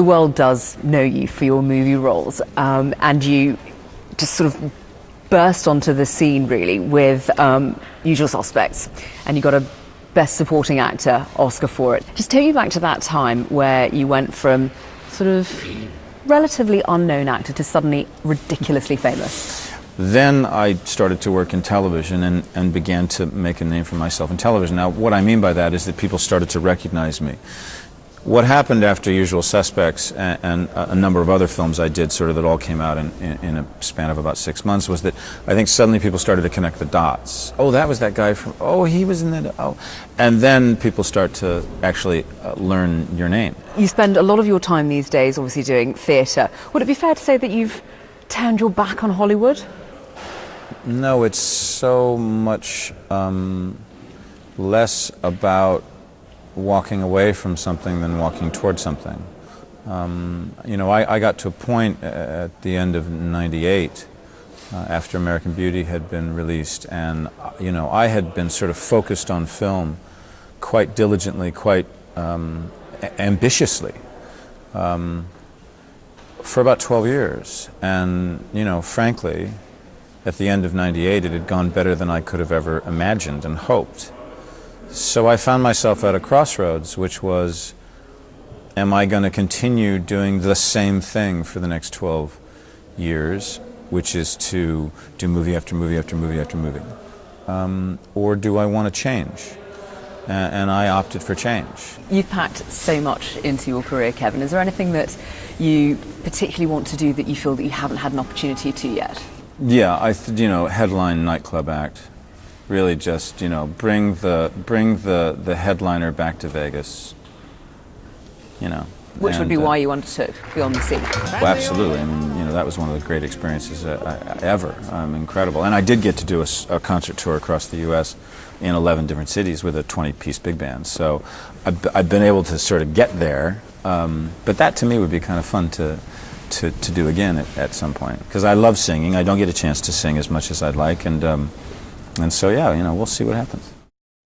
The world does know you for your movie roles, and you just sort of burst onto the scene really with Usual Suspects, and you got a Best Supporting Actor Oscar for it. Just take me back to that time where you went from sort of relatively unknown actor to suddenly ridiculously famous. Then I started to work in television and began to make a name for myself in television. Now, what I mean by that is that people started to recognize me. What happened after Usual Suspects and a number of other films I did, sort of that all came out in a span of about 6 months, was that I think suddenly people started to connect the dots. Oh, that was that guy from, oh, he was in that, oh. And then people start to actually learn your name. You spend a lot of your time these days obviously doing theatre. Would it be fair to say that you've turned your back on Hollywood? No, it's so much less about walking away from something than walking towards something. You know, I got to a point at the end of '98 after American Beauty had been released, and you know, I had been sort of focused on film quite diligently, quite ambitiously for about 12 years. And you know, frankly, at the end of '98 it had gone better than I could have ever imagined and hoped. So I found myself at a crossroads, which was, am I going to continue doing the same thing for the next 12 years, which is to do movie after movie after movie after movie? Or do I want to change? And I opted for change. You've packed so much into your career, Kevin. Is there anything that you particularly want to do that you feel that you haven't had an opportunity to yet? Yeah, you know, headline nightclub act. Really just, you know, bring the headliner back to Vegas, you know. Which would be why you undertook Beyond the Sea. Well, absolutely. I mean, you know, that was one of the great experiences ever. Incredible. And I did get to do a concert tour across the U.S. in 11 different cities with a 20-piece big band. So I've been able to sort of get there. But that to me would be kind of fun to do again at some point. Because I love singing. I don't get a chance to sing as much as I'd like. And so, yeah, you know, we'll see what happens.